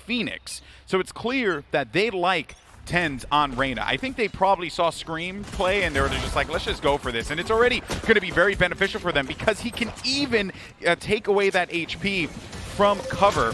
Phoenix. So it's clear that they like TENZ on Reyna. I think they probably saw Scream play and they were just like, let's just go for this. And it's already going to be very beneficial for them because he can even take away that HP from cover.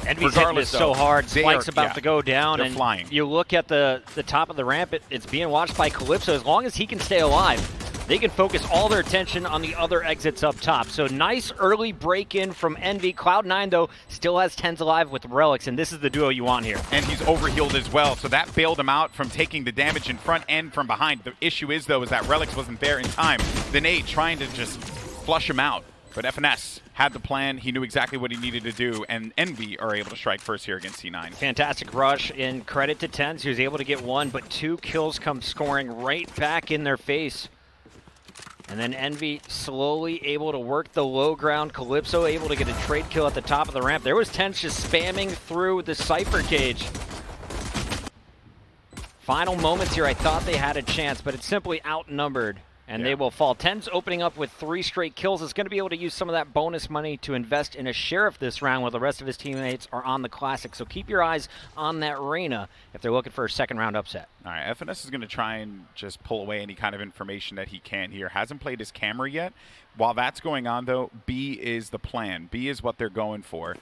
Envy's hitting this so hard. Spike's about to go down. They're and flying. You look at the top of the ramp, it's being watched by Calypso. As long as he can stay alive, they can focus all their attention on the other exits up top. So nice early break-in from Envy. Cloud9, though, still has TENZ alive with Relics, and this is the duo you want here. And he's overhealed as well, so that bailed him out from taking the damage in front and from behind. The issue is, though, is that Relics wasn't there in time. The Nate trying to just flush him out. But FNS had the plan. He knew exactly what he needed to do, and Envy are able to strike first here against C9. Fantastic rush, and credit to TENZ, who was able to get one, but 2 kills come scoring right back in their face. And then Envy slowly able to work the low ground. Calypso able to get a trade kill at the top of the ramp. There was TENZ just spamming through the Cypher cage. Final moments here, I thought they had a chance, but it's simply outnumbered. And they will fall. TENZ opening up with 3 straight kills is going to be able to use some of that bonus money to invest in a Sheriff this round while the rest of his teammates are on the Classic. So keep your eyes on that Reyna if they're looking for a second round upset. All right, FNS is going to try and just pull away any kind of information that he can here. Hasn't played his camera yet. While that's going on, though, B is the plan. B is what they're going for.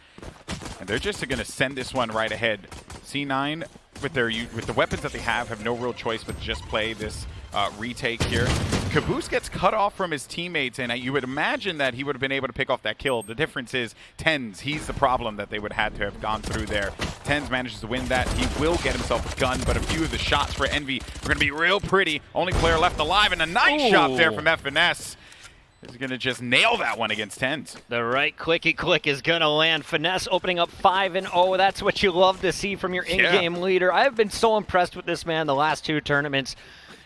And they're just going to send this one right ahead. C9, with the weapons that they have no real choice but to just play this retake here. Caboose gets cut off from his teammates, and you would imagine that he would have been able to pick off that kill. The difference is TENZ, he's the problem that they would have had to have gone through there. TENZ manages to win that. He will get himself a gun, but a few of the shots for Envy are going to be real pretty. Only player left alive, and a nice shot there from FNS. Is going to just nail that one against TENZ. The right clicky click is going to land. Finesse opening up 5-0. That's what you love to see from your in-game leader. I've been so impressed with this man the last 2 tournaments.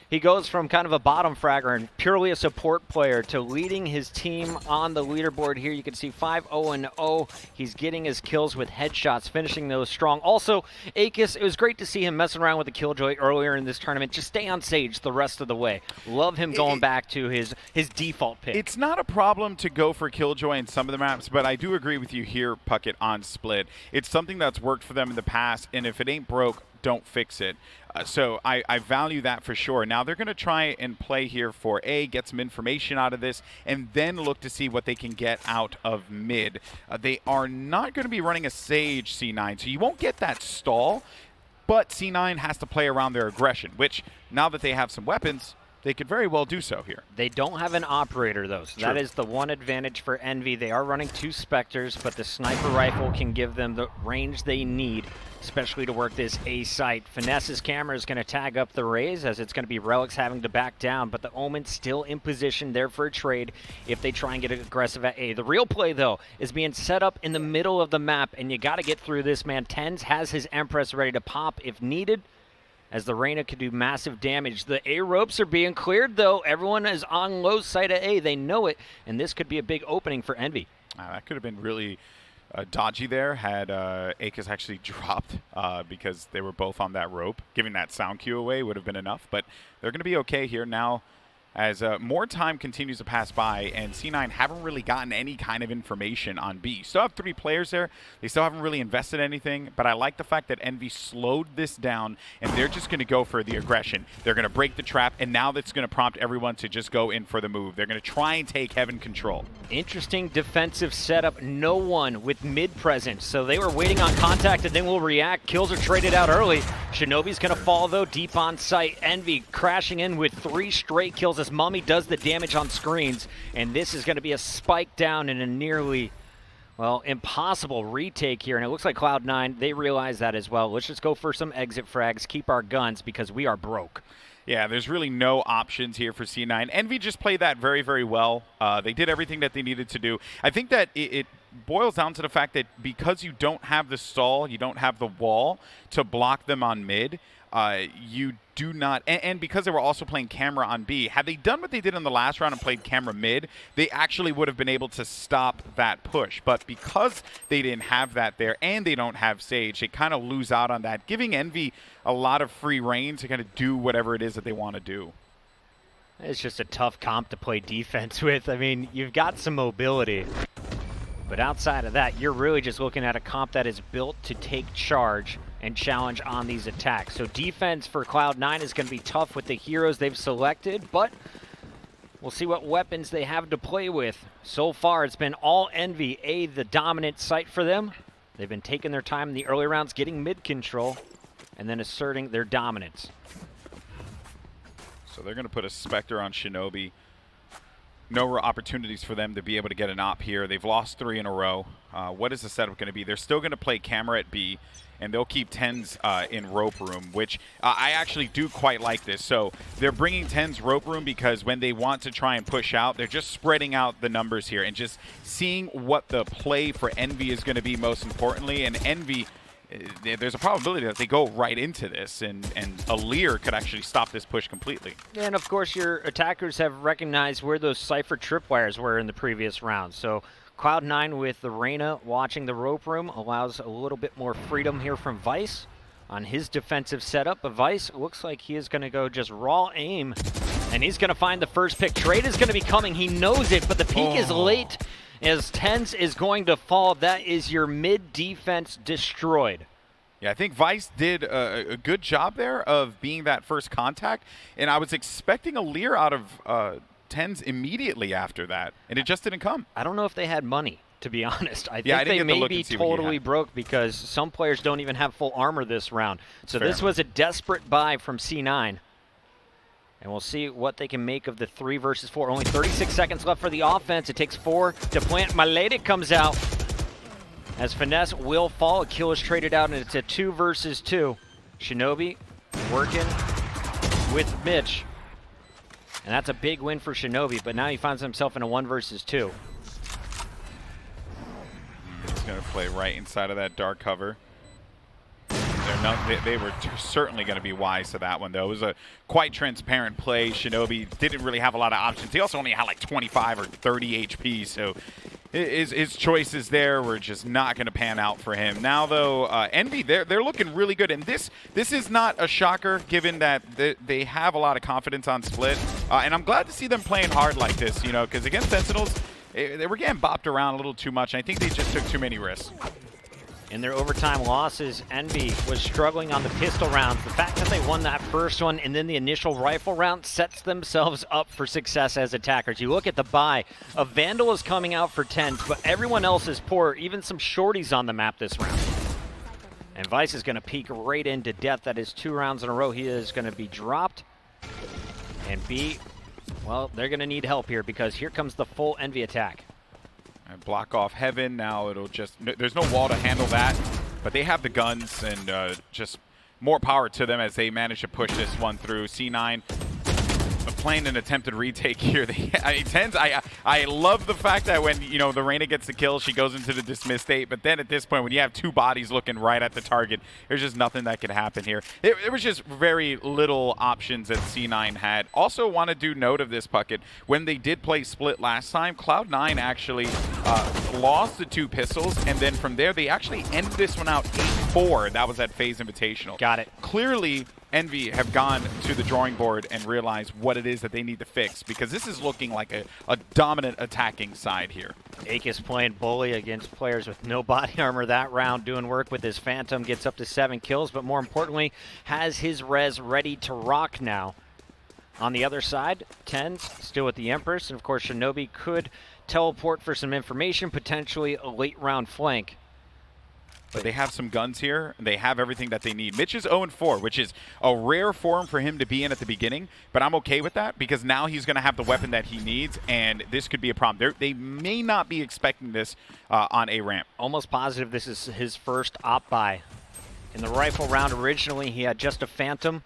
He goes from kind of a bottom fragger and purely a support player to leading his team on the leaderboard here. You can see 5-0-0. He's getting his kills with headshots, finishing those strong. Also, Akis, it was great to see him messing around with the Killjoy earlier in this tournament. Just stay on Sage the rest of the way. Love him going back to his default pick. It's not a problem to go for Killjoy in some of the maps, but I do agree with you here, Puckett, on Split. It's something that's worked for them in the past, and if it ain't broke, don't fix it. So I value that for sure. Now they're going to try and play here for get some information out of this, and then look to see what they can get out of mid. They are not going to be running a Sage C9, so you won't get that stall, but C9 has to play around their aggression, which now that they have some weapons, they could very well do so here. They don't have an operator, though, so that is the one advantage for Envy. They are running 2 Spectres, but the sniper rifle can give them the range they need, especially to work this A site. Finesse's camera is going to tag up the Raze, as it's going to be Relics having to back down, but the Omen still in position there for a trade if they try and get aggressive at A. The real play, though, is being set up in the middle of the map, and you got to get through this, man. TENZ has his Empress ready to pop if needed, as the Reyna could do massive damage. The A ropes are being cleared, though. Everyone is on low side at A. They know it, and this could be a big opening for Envy. That could have been really dodgy there had Akis actually dropped because they were both on that rope. Giving that sound cue away would have been enough, but they're going to be okay here now as more time continues to pass by, and C9 haven't really gotten any kind of information on B. Still have 3 players there. They still haven't really invested anything, but I like the fact that Envy slowed this down, and they're just going to go for the aggression. They're going to break the trap, and now that's going to prompt everyone to just go in for the move. They're going to try and take Heaven control. Interesting defensive setup. No one with mid presence, so they were waiting on contact and then will react. Kills are traded out early. Shinobi's going to fall, though, deep on site. Envy crashing in with 3 straight kills as Mummy does the damage on screens, and this is going to be a spike down in a nearly, well, impossible retake here, and it looks like Cloud9, they realize that as well. Let's just go for some exit frags, keep our guns, because we are broke. Yeah, there's really no options here for C9. Envy just played that very, very well. They did everything that they needed to do. I think that it boils down to the fact that because you don't have the stall, you don't have the wall to block them on mid, you do not, and because they were also playing camera on B, had they done what they did in the last round and played camera mid, they actually would have been able to stop that push. But because they didn't have that there and they don't have Sage, they kind of lose out on that, giving Envy a lot of free reign to kind of do whatever it is that they want to do. It's just a tough comp to play defense with. I mean, you've got some mobility, But outside of that, you're really just looking at a comp that is built to take charge and challenge on these attacks. So defense for Cloud9 is going to be tough with the heroes they've selected, but we'll see what weapons they have to play with. So far, it's been all Envy, the dominant site for them. They've been taking their time in the early rounds, getting mid control, and then asserting their dominance. So they're going to put a Spectre on Shinobi. No real opportunities for them to be able to get an op here. They've lost 3 in a row. What is the setup going to be? They're still going to play camera at B, and they'll keep TENZ in rope room, which I actually do quite like this. So they're bringing TENZ rope room because when they want to try and push out, they're just spreading out the numbers here and just seeing what the play for Envy is going to be most importantly. And Envy, there's a probability that they go right into this, and Alir could actually stop this push completely. And of course, your attackers have recognized where those Cypher tripwires were in the previous round. So Cloud9 with the Reyna watching the rope room allows a little bit more freedom here from Vice on his defensive setup. But Vice looks like he is going to go just raw aim, and he's going to find the first pick. Trade is going to be coming. He knows it, but the peek is late as TENZ is going to fall. That is your mid defense destroyed. Yeah, I think Vice did a good job there of being that first contact, and I was expecting a Lear out of TENZ immediately after that, and it just didn't come. I don't know if they had money, to be honest. I Yeah, think they may be totally broke because some players don't even have full armor this round. So this was a desperate buy from C9. And we'll see what they can make of the 3 versus 4. Only 36 seconds left for the offense. It takes 4 to plant. Maledic comes out as Finesse will fall. A kill is traded out, and it's a 2 versus 2. Shinobi working with Mitch. And that's a big win for Shinobi, but now he finds himself in a 1 versus 2. He's going to play right inside of that dark cover. They were certainly going to be wise to that one, though. It was a quite transparent play. Shinobi didn't really have a lot of options. He also only had like 25 or 30 HP, so his choices there were just not going to pan out for him. Now, though, Envy, they're looking really good, and this is not a shocker given that they have a lot of confidence on split. And I'm glad to see them playing hard like this, you know, because against Sentinels, they were getting bopped around a little too much. I think they just took too many risks. In their overtime losses, Envy was struggling on the pistol rounds. The fact that they won that first one and then the initial rifle round sets themselves up for success as attackers. You look at the buy, a Vandal is coming out for TENZ, but everyone else is poor, even some shorties on the map this round. And Vice is going to peek right into death. That is 2 rounds in a row. He is going to be dropped. And B, well, they're going to need help here because here comes the full Envy attack. And block off Heaven. Now it'll just, there's no wall to handle that, but they have the guns, and just more power to them as they manage to push this one through. C9 playing an attempted retake here. I love the fact that when, you know, the Reyna gets the kill, she goes into the dismiss state, but then at this point, when you have 2 bodies looking right at the target, there's just nothing that could happen here. It was just very little options that C9 had. Also want to do note of this, Puckett, when they did play split last time, Cloud9 actually lost the 2 pistols, and then from there, they actually ended this one out 8-4. That was at FaZe Invitational. Got it. Clearly, Envy have gone to the drawing board and realized what it is that they need to fix, because this is looking like a dominant attacking side here. Akis playing bully against players with no body armor that round, doing work with his Phantom, gets up to 7 kills, but more importantly, has his res ready to rock now. On the other side, TENZ still with the Empress, and of course Shinobi could teleport for some information, potentially a late round flank. But they have some guns here, and they have everything that they need. Mitch is 0-4, which is a rare form for him to be in at the beginning, but I'm okay with that because now he's going to have the weapon that he needs, and this could be a problem. They may not be expecting this on a ramp. Almost positive this is his first op buy. In the rifle round originally, he had just a Phantom,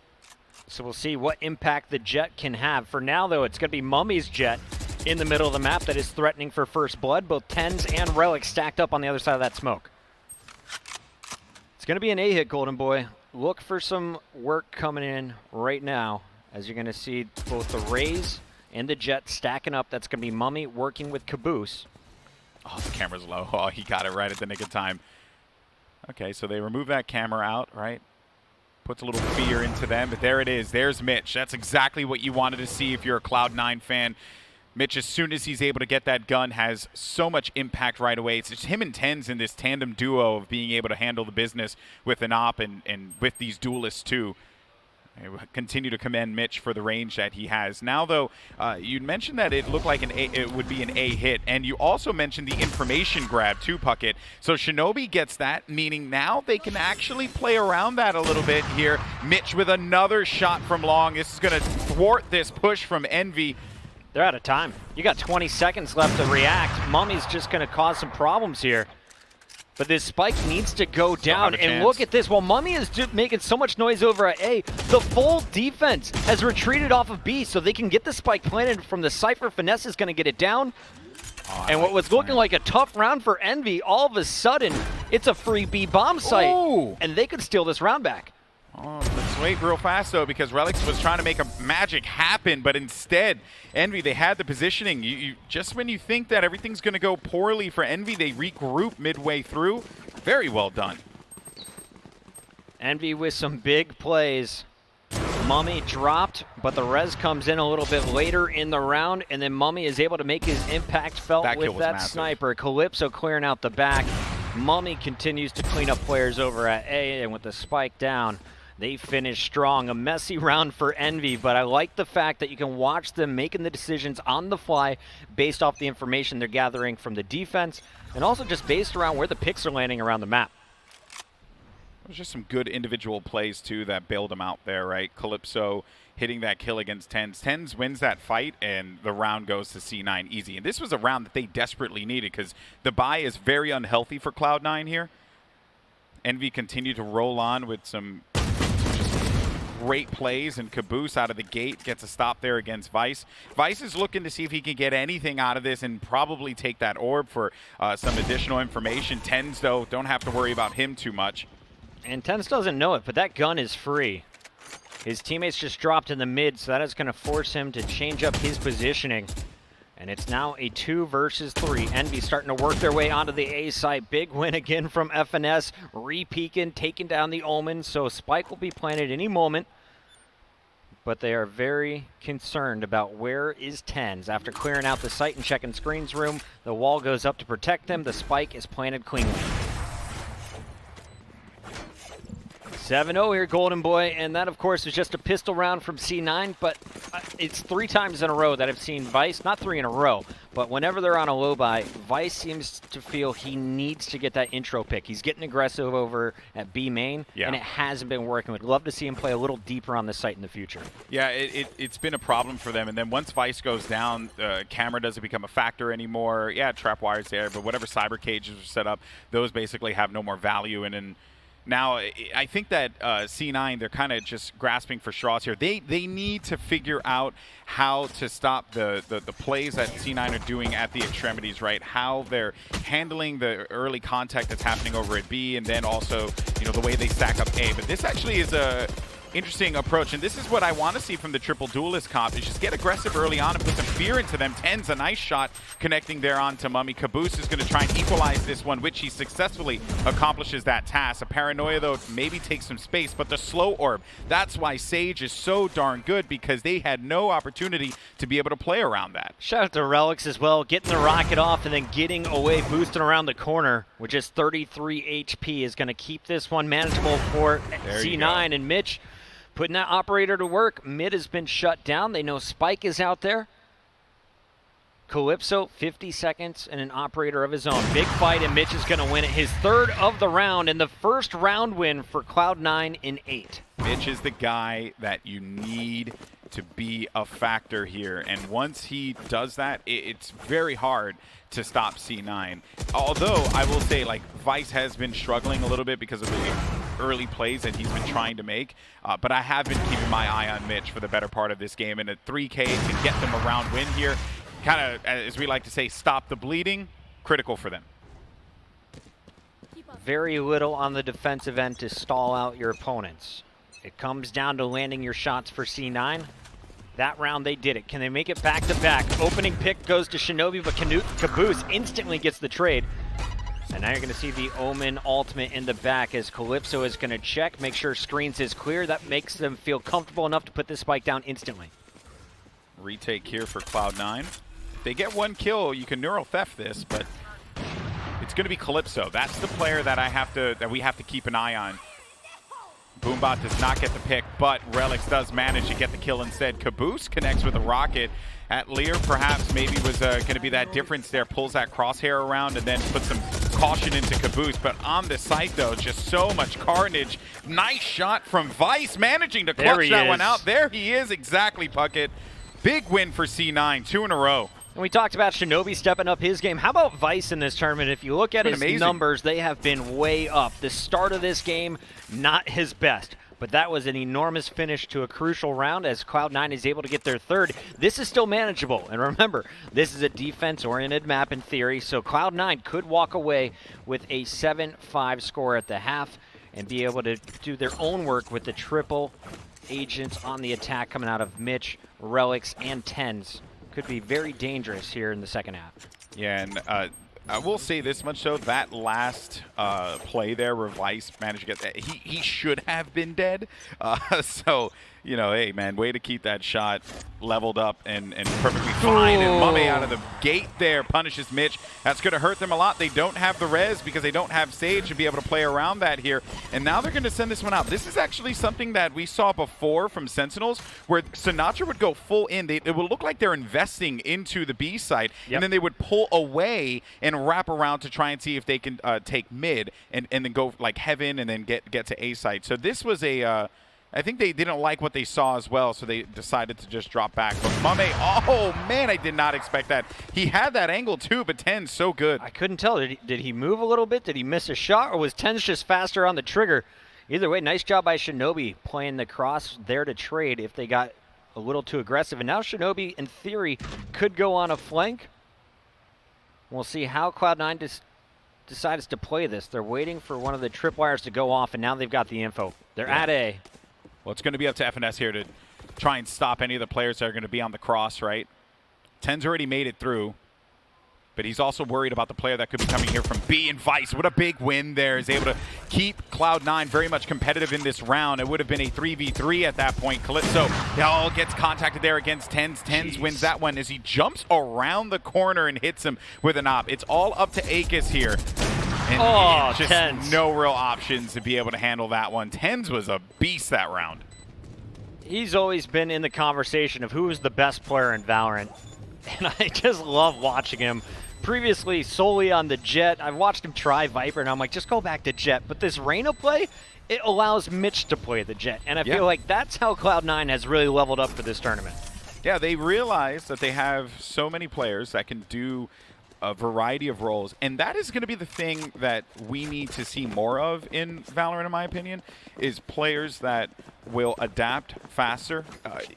so we'll see what impact the Jett can have. For now, though, it's going to be Mummy's Jett in the middle of the map that is threatening for first blood. Both TENZ and Relic stacked up on the other side of that smoke. It's going to be an A-hit, Golden Boy. Look for some work coming in right now, as you're going to see both the Raze and the Jett stacking up. That's going to be Mummy working with Caboose. Oh, the camera's low. Oh, he got it right at the nick of time. Okay, so they remove that camera out, right? Puts a little fear into them, but there it is. There's Mitch. That's exactly what you wanted to see if you're a Cloud9 fan. Mitch, as soon as he's able to get that gun, has so much impact right away. It's just him and TENZ in this tandem duo of being able to handle the business with an op and with these duelists too. I continue to commend Mitch for the range that he has. Now, though, you mentioned that it looked like it would be an A hit, and you also mentioned the information grab too, Puckett. So Shinobi gets that, meaning now they can actually play around that a little bit here. Mitch with another shot from long. This is going to thwart this push from Envy. They're out of time. You got 20 seconds left to react. Mummy's just going to cause some problems here. But this spike needs to go down. And look at this. While Mummy is making so much noise over at A, the full defense has retreated off of B so they can get the spike planted from the Cypher. Finesse is going to get it down. And what was looking like a tough round for Envy, all of a sudden, it's a free B bomb site. Ooh. And they could steal this round back. Oh, let's wait real fast, though, because Relics was trying to make a magic happen, but instead, Envy, they had the positioning. You just when you think that everything's going to go poorly for Envy, they regroup midway through. Very well done. Envy with some big plays. Mummy dropped, but the res comes in a little bit later in the round, and then Mummy is able to make his impact felt with that sniper. Calypso clearing out the back. Mummy continues to clean up players over at A, and with the spike down, they finish strong. A messy round for Envy, but I like the fact that you can watch them making the decisions on the fly based off the information they're gathering from the defense, and also just based around where the picks are landing around the map. There's just some good individual plays, too, that bailed him out there, right? Calypso hitting that kill against TENZ. TENZ wins that fight, and the round goes to C9 easy. And this was a round that they desperately needed because the buy is very unhealthy for Cloud9 here. Envy continued to roll on with some great plays, and Caboose out of the gate gets a stop there against Vice. Vice is looking to see if he can get anything out of this and probably take that orb for some additional information. TENZ, though, don't have to worry about him too much. And TENZ doesn't know it, but that gun is free. His teammates just dropped in the mid, so that is going to force him to change up his positioning. And it's now a 2 versus 3. Envy starting to work their way onto the A site. Big win again from FNS. Re-peeking, taking down the Omen. So Spike will be planted any moment. But they are very concerned about where is TENZ. After clearing out the site and checking screens room, the wall goes up to protect them. The Spike is planted cleanly. 7-0 here, Golden Boy, and that, of course, is just a pistol round from C9, but it's 3 times in a row that I've seen Vice, not 3 in a row, but whenever they're on a low buy, Vice seems to feel he needs to get that intro pick. He's getting aggressive over at B main, and it hasn't been working. We'd love to see him play a little deeper on the site in the future. Yeah, it's been a problem for them, and then once Vice goes down, camera doesn't become a factor anymore. Yeah, trap wire's there, but whatever cyber cages are set up, those basically have no more value, and now, I think that C9, they're kind of just grasping for straws here. They need to figure out how to stop the plays that C9 are doing at the extremities, right? How they're handling the early contact that's happening over at B, and then also, you know, the way they stack up A. But this actually is a interesting approach, and this is what I want to see from the triple duelist comp, is just get aggressive early on and put some fear into them. TENZ, a nice shot connecting there onto Mummy. Caboose is going to try and equalize this one, which he successfully accomplishes that task. A Paranoia, though, maybe takes some space, but the slow orb, that's why Sage is so darn good, because they had no opportunity to be able to play around that. Shout out to Relics as well, getting the rocket off and then getting away, boosting around the corner with just 33 HP is going to keep this one manageable for C9. And Mitch putting that operator to work. Mid has been shut down. They know Spike is out there. Calypso, 50 seconds and an operator of his own. Big fight, and Mitch is going to win it. His 3rd of the round, and the first round win for Cloud9 in 8. Mitch is the guy that you need to be a factor here, and once he does that, it's very hard to stop C9. Although, I will say, like, Vice has been struggling a little bit because of the early plays that he's been trying to make, but I have been keeping my eye on Mitch for the better part of this game, and a 3K to get them a round win here, kind of, as we like to say, stop the bleeding, critical for them. Very little on the defensive end to stall out your opponents. It comes down to landing your shots for C9. That round they did it. Can they make it back to back? Opening pick goes to Shinobi, but Caboose instantly gets the trade. And now you're going to see the Omen ultimate in the back as Calypso is going to check, make sure screens is clear. That makes them feel comfortable enough to put this spike down instantly. Retake here for Cloud9. they get one kill, you can neural theft this, but it's going to be Calypso. That's the player that we have to keep an eye on. Boombot does not get the pick, but Relix does manage to get the kill instead. Caboose connects with a rocket. At Lear, perhaps maybe was going to be that difference there. Pulls that crosshair around and then puts some caution into Caboose. But on the site, though, just so much carnage. Nice shot from Vice, managing to clutch that one out. There he is, exactly, Puckett. Big win for C9, 2 in a row. And we talked about Shinobi stepping up his game. How about Vice in this tournament? If you look at his numbers, they have been way up. The start of this game, not his best. But that was an enormous finish to a crucial round as Cloud9 is able to get their third. This is still manageable. And remember, this is a defense-oriented map in theory, so Cloud9 could walk away with a 7-5 score at the half and be able to do their own work with the triple agents on the attack coming out of Mitch, Relix, and TENZ. Could be very dangerous here in the second half. Yeah, and I will say this much, though. That last play there where Vice managed to get that, he should have been dead. So, you know, hey, man, way to keep that shot leveled up and perfectly fine. And Mame out of the gate there punishes Mitch. That's going to hurt them a lot. They don't have the res because they don't have Sage to be able to play around that here. And now they're going to send this one out. This is actually something that we saw before from Sentinels, where Sinatra would go full in. It would look like they're investing into the B site, and then they would pull away and wrap around to try and see if they can take mid and then go like heaven and then get to A site. So this was a I think they didn't like what they saw as well, so they decided to just drop back. But Mame, oh man, I did not expect that. He had that angle too, but TENZ so good. I couldn't tell. Did he move a little bit? Did he miss a shot? Or was TENZ just faster on the trigger? Either way, nice job by Shinobi playing the cross there to trade if they got a little too aggressive. And now Shinobi, in theory, could go on a flank. We'll see how Cloud9 decides to play this. They're waiting for one of the tripwires to go off, and now they've got the info. They're at A. Well, it's going to be up to FNS here to try and stop any of the players that are going to be on the cross, right? TENZ already made it through, but he's also worried about the player that could be coming here from B. And Vice, what a big win there. Is able to keep Cloud9 very much competitive in this round. It would have been a 3v3 at that point. Calypso gets contacted there against TENZ. TENZ wins that one as he jumps around the corner and hits him with an op. It's all up to Akis here. And just TENZ. No real options to be able to handle that one. TENZ was a beast that round. He's always been in the conversation of who is the best player in Valorant. And I just love watching him. Previously, solely on the Jett. I've watched him try Viper, and I'm like, just go back to Jett. But this Reyna play, it allows Mitch to play the Jett. And I feel like that's how Cloud9 has really leveled up for this tournament. Yeah, they realize that they have so many players that can do a variety of roles, and that is going to be the thing that we need to see more of in Valorant, in my opinion, is players that will adapt faster.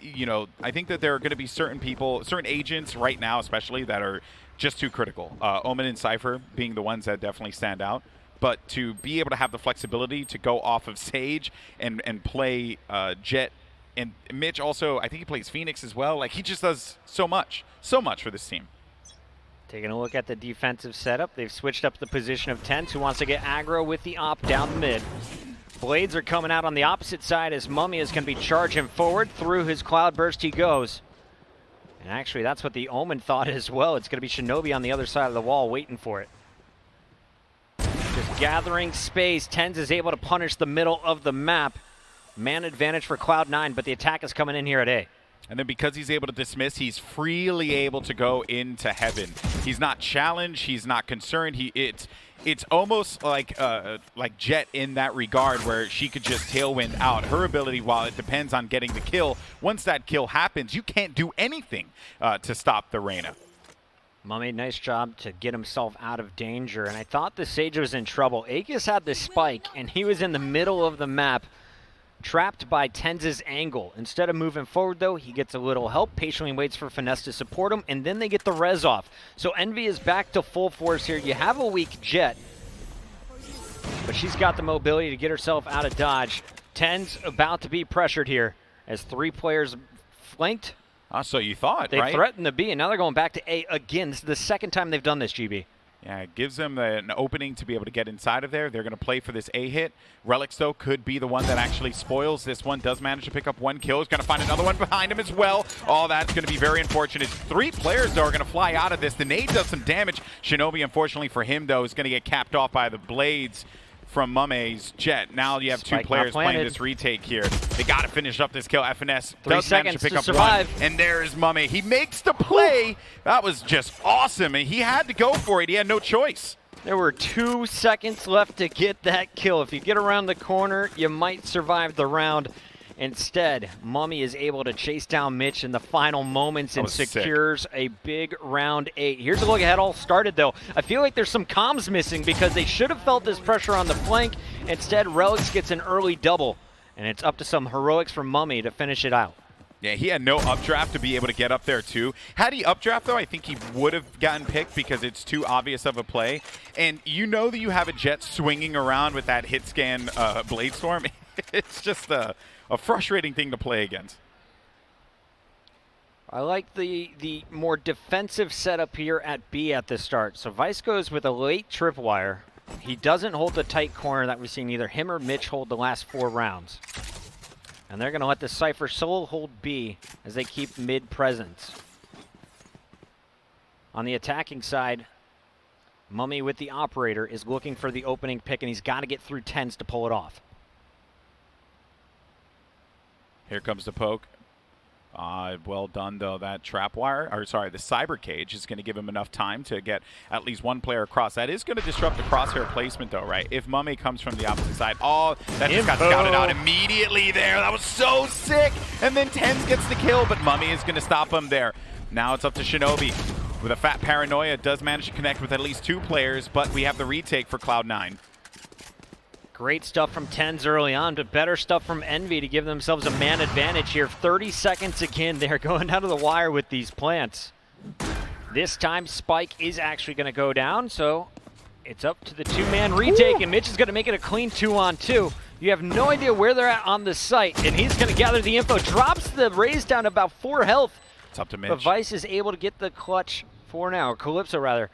You know, I think that there are going to be certain people, certain agents right now especially, that are just too critical. OMEN and Cypher being the ones that definitely stand out. But to be able to have the flexibility to go off of Sage and play Jett, and Mitch also, I think he plays Phoenix as well. Like, he just does so much for this team. Taking a look at the defensive setup, they've switched up the position of TENZ, who wants to get aggro with the op down the mid. Blades are coming out on the opposite side as Mame is going to be charging forward. Through his cloud burst he goes. And actually, that's what the Omen thought as well. It's going to be Shinobi on the other side of the wall waiting for it. Just gathering space. TENZ is able to punish the middle of the map. Man advantage for Cloud9, but the attack is coming in here at A. And then because he's able to dismiss, he's freely able to go into heaven. He's not challenged. He's not concerned. It's almost like Jett in that regard, where she could just tailwind out. Her ability, while it depends on getting the kill, once that kill happens, you can't do anything to stop the Reyna. Mame, nice job to get himself out of danger. And I thought the Sage was in trouble. Akis had the spike, and he was in the middle of the map, trapped by TENZ's angle. Instead of moving forward, though, he gets a little help, patiently waits for Finesse to support him, and then they get the res off. So Envy is back to full force here. You have a weak Jett, but she's got the mobility to get herself out of dodge. TENZ about to be pressured here as 3 players flanked. So you thought, they right? threatened the B, and now they're going back to A again. This is the second time they've done this, GB. Yeah, it gives them an opening to be able to get inside of there. They're going to play for this A hit. Relics, though, could be the one that actually spoils this one. Does manage to pick up one kill. He's going to find another one behind him as well. Oh, that's going to be very unfortunate. 3 players, though, are going to fly out of this. The nade does some damage. Shinobi, unfortunately for him, though, is going to get capped off by the blades from Mume's Jett. Now you have Spike 2 players playing this retake here. They got to finish up this kill. FNS 3 does manage to seconds pick to up survive. one. And there's Mume. He makes the play. That was just awesome. And he had to go for it. He had no choice. There were 2 seconds left to get that kill. If you get around the corner, you might survive the round. Instead, Mummy is able to chase down Mitch in the final moments and secures a big round 8. Here's a look at how it all started, though. I feel like there's some comms missing because they should have felt this pressure on the flank. Instead, Relics gets an early double, and it's up to some heroics from Mummy to finish it out. Yeah, he had no updraft to be able to get up there, too. Had he updraft, though, I think he would have gotten picked because it's too obvious of a play. And you know that you have a Jett swinging around with that hit scan Blade Storm. It's just a frustrating thing to play against. I like the more defensive setup here at B at the start. So Vice goes with a late tripwire. He doesn't hold the tight corner that we've seen either him or Mitch hold the last 4 rounds. And they're going to let the Cypher solo hold B as they keep mid presence. On the attacking side, Mummy with the operator is looking for the opening pick, and he's got to get through TENZ to pull it off. Here comes the poke. Well done, though. That trap wire, or sorry, the cyber cage is going to give him enough time to get at least 1 player across. That is going to disrupt the crosshair placement, though, right? If Mummy comes from the opposite side, oh, that just got scouted out immediately there. That was so sick. And then TENZ gets the kill, but Mummy is going to stop him there. Now it's up to Shinobi. With a fat paranoia, does manage to connect with at least 2 players, but we have the retake for Cloud9. Great stuff from TENZ early on, but better stuff from Envy to give themselves a man advantage here. 30 seconds again. They're going down to the wire with these plants. This time, Spike is actually going to go down, so it's up to the 2-man retake, and Mitch is going to make it a clean 2-on-2. You have no idea where they're at on the site, and he's going to gather the info. Drops the Raze down to about 4 health. It's up to Mitch. But Vice is able to get the clutch for now, or Calypso rather.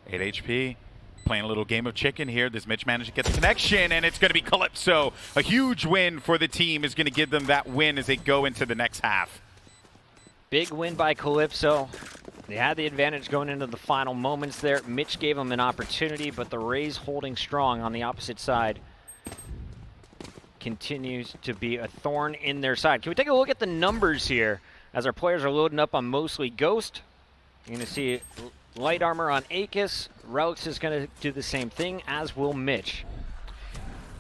8 HP. Playing a little game of chicken here. Does Mitch manage to get the connection? And it's going to be Calypso. A huge win for the team is going to give them that win as they go into the next half. Big win by Calypso. They had the advantage going into the final moments there. Mitch gave them an opportunity, but the Rays holding strong on the opposite side continues to be a thorn in their side. Can we take a look at the numbers here as our players are loading up on mostly Ghost? You're going to see light armor on Aegis. Relics is going to do the same thing, as will Mitch.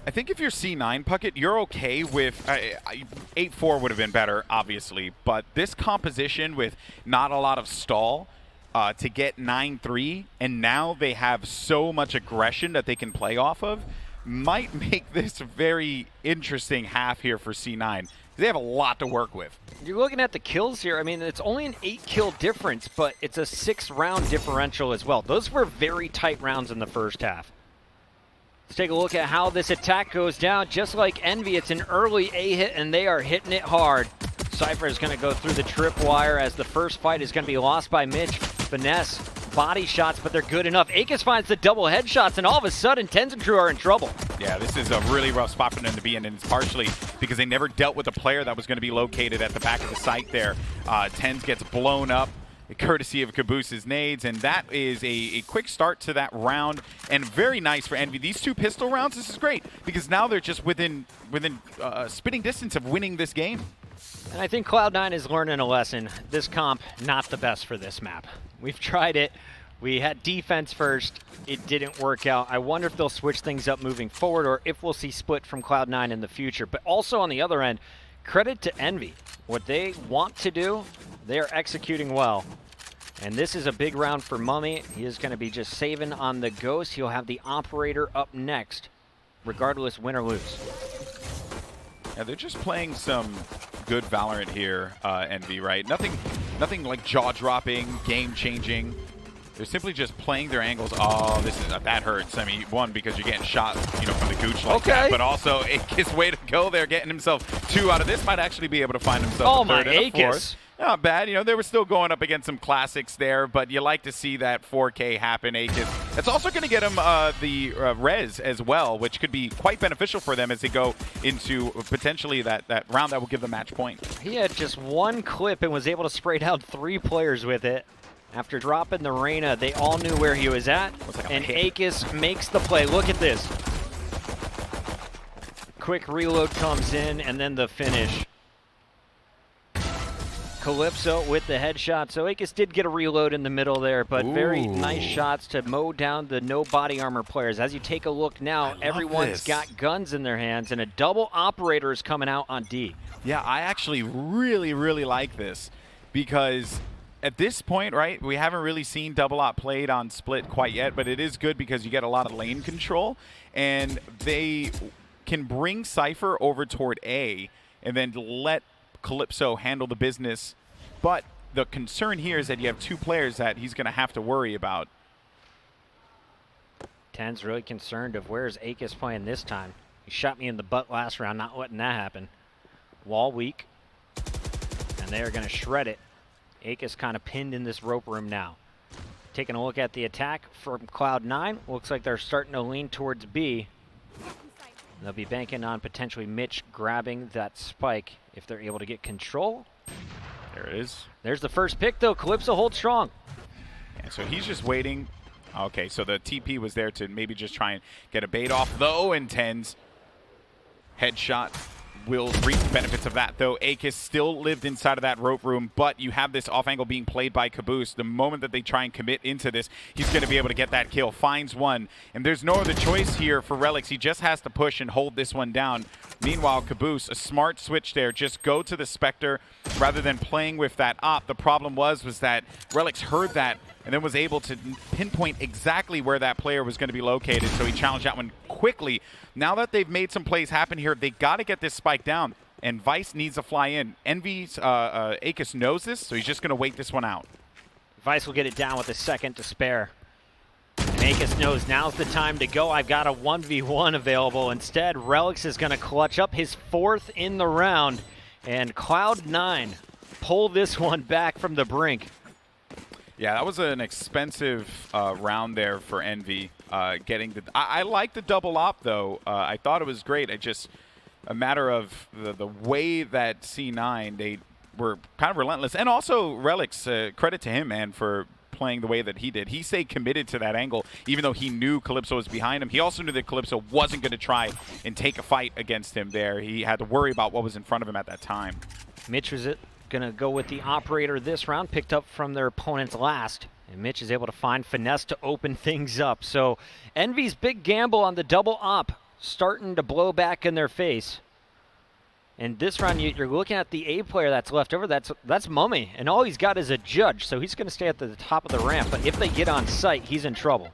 I think if you're C9 Puckett, you're okay with 8-4 would have been better, obviously, but this composition with not a lot of stall to get 9-3, and now they have so much aggression that they can play off of, might make this a very interesting half here for C9. They have a lot to work with. You're looking at the kills here. I mean, it's only an 8-kill difference, but it's a 6-round differential as well. Those were very tight rounds in the first half. Let's take a look at how this attack goes down. Just like Envy, it's an early A-hit, and they are hitting it hard. Cypher is going to go through the tripwire as the first fight is going to be lost by Mitch. Finesse, body shots, but they're good enough. Aegis finds the double headshots, and all of a sudden, TENZ and crew are in trouble. Yeah, this is a really rough spot for them to be in, and it's partially because they never dealt with a player that was going to be located at the back of the site there. TENZ gets blown up, courtesy of Caboose's nades, and that is a quick start to that round, and very nice for Envy. These 2 pistol rounds, this is great, because now they're just within spitting distance of winning this game. And I think Cloud9 is learning a lesson. This comp, not the best for this map. We've tried it. We had defense first. It didn't work out. I wonder if they'll switch things up moving forward, or if we'll see split from Cloud9 in the future. But also on the other end, credit to Envy. What they want to do, they are executing well. And this is a big round for Mummy. He is going to be just saving on the Ghost. He'll have the Operator up next, regardless win or lose. Yeah, they're just playing some good Valorant here, Envy, right? Nothing like jaw-dropping, game-changing. They're simply just playing their angles. Oh, that hurts. I mean, one, because you're getting shot, from the gooch like that, but also Aegis way to go there, getting himself 2 out of this. Might actually be able to find himself a third and a fourth. Not bad. You know, they were still going up against some classics there, but you like to see that 4K happen, Akis. It's also going to get them the res as well, which could be quite beneficial for them as they go into potentially that round that will give them match point. He had just one clip and was able to spray down 3 players with it. After dropping the Reyna, they all knew where he was at, and Akis makes the play. Look at this. Quick reload comes in, and then the finish. Calypso with the headshot. So Akis did get a reload in the middle there, but very nice shots to mow down the no body armor players. As you take a look now, everyone's got guns in their hands, and a double operator is coming out on D. Yeah, I actually really, really like this because at this point, right, we haven't really seen double op played on split quite yet, but it is good because you get a lot of lane control, and they can bring Cypher over toward A and then let Calypso handle the business. But the concern here is that you have 2 players that he's going to have to worry about. TENZ really concerned of where's Akis playing this time. He shot me in the butt last round, not letting that happen. Wall weak, and they're going to shred it. Akis kind of pinned in this rope room now. Taking a look at the attack from Cloud9, looks like they're starting to lean towards B. They'll be banking on potentially Mitch grabbing that spike if they're able to get control. There it is. There's the first pick, though. Calypso holds strong. Yeah, so he's just waiting. Okay, so the TP was there to maybe just try and get a bait off, though, and TENZ headshot will reap the benefits of that, though. Akis still lived inside of that rope room, but you have this off angle being played by Caboose. The moment that they try and commit into this, he's going to be able to get that kill. Finds one, and there's no other choice here for Relix. He just has to push and hold this one down. Meanwhile, Caboose, a smart switch there. Just go to the Spectre rather than playing with that op. The problem was that Relix heard that and then was able to pinpoint exactly where that player was going to be located, so he challenged that one quickly. Now that they've made some plays happen here, they got to get this spike down, and Vice needs to fly in. Envy's Akis knows this, so he's just going to wait this one out. Vice will get it down with a second to spare. And Akis knows now's the time to go. I've got a 1v1 available. Instead, Relix is going to clutch up his 4th in the round, and Cloud9 pull this one back from the brink. Yeah, that was an expensive round there for Envy. Getting the, I like the double op though. I thought it was great. It just a matter of the way that C9 they were kind of relentless, and also Relix. Credit to him, man, for playing the way that he did. He stayed committed to that angle, even though he knew Calypso was behind him. He also knew that Calypso wasn't going to try and take a fight against him there. He had to worry about what was in front of him at that time. Mitch was going to go with the operator this round, picked up from their opponent's last. And Mitch is able to find Finesse to open things up. So Envy's big gamble on the double op starting to blow back in their face. And this round, you're looking at the A player that's left over. That's Mummy, and all he's got is a judge, so he's going to stay at the top of the ramp. But if they get on site, he's in trouble.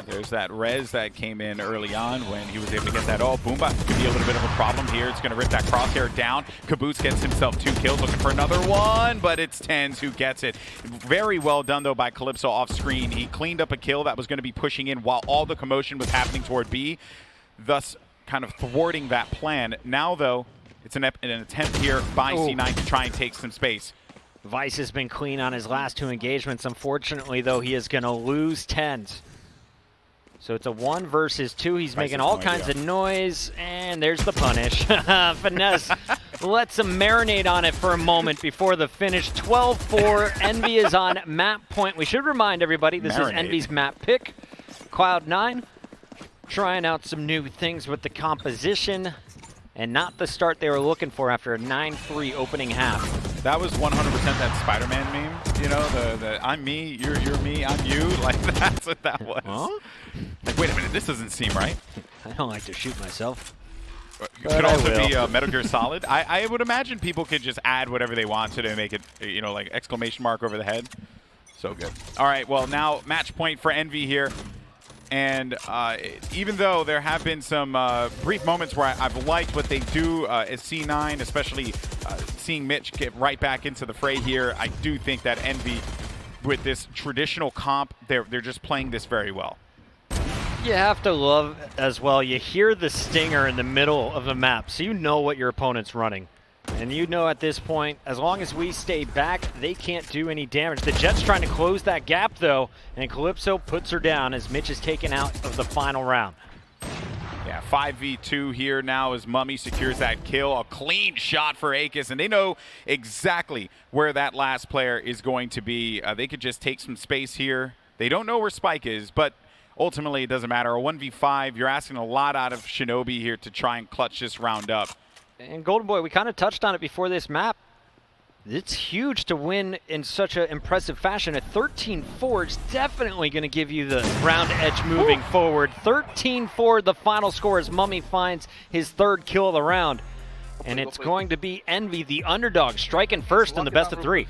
There's that res that came in early on when he was able to get that. Oh, Boombot could be a little bit of a problem here. It's going to rip that crosshair down. Caboose gets himself 2 kills, looking for another one, but it's TENZ who gets it. Very well done, though, by Calypso off screen. He cleaned up a kill that was going to be pushing in while all the commotion was happening toward B, thus kind of thwarting that plan. Now, though, it's an attempt here by C9 to try and take some space. Vice has been clean on his last 2 engagements. Unfortunately, though, he is going to lose TENZ. So it's a 1 versus 2. He's making all kinds of noise, and there's the punish. Finesse lets him marinate on it for a moment before the finish. 12-4. Envy is on map point. We should remind everybody this is Envy's map pick. Cloud9 trying out some new things with the composition, and not the start they were looking for after a 9-3 opening half. That was 100% that Spider-Man meme, you know, the I'm me, you're me, I'm you, like that's what that was. Huh? Like, wait a minute, this doesn't seem right. I don't like to shoot myself. It could also be Metal Gear Solid. I would imagine people could just add whatever they want to make it, you know, like exclamation mark over the head. So good. All right, well, now match point for Envy here. And even though there have been some brief moments where I've liked what they do as C9, especially seeing Mitch get right back into the fray here, I do think that Envy, with this traditional comp, they're just playing this very well. you have to love as well, you hear the stinger in the middle of the map, so you know what your opponent's running. And you know at this point, as long as we stay back, they can't do any damage. The Jett's trying to close that gap though, and Calypso puts her down as Mitch is taken out of the final round. Yeah, 5v2 here now as Mummy secures that kill. A clean shot for Akis, and they know exactly where that last player is going to be. They could just take some space here. They don't know where Spike is, but ultimately it doesn't matter. A 1v5, you're asking a lot out of Shinobi here to try and clutch this round up. And Golden Boy, we kind of touched on it before this map. It's huge to win in such an impressive fashion. A 13-4 is definitely going to give you the round edge moving forward. 13-4, the final score as Mummy finds his third kill of the round. And it's going to be Envy, the underdog, striking first in the best of three.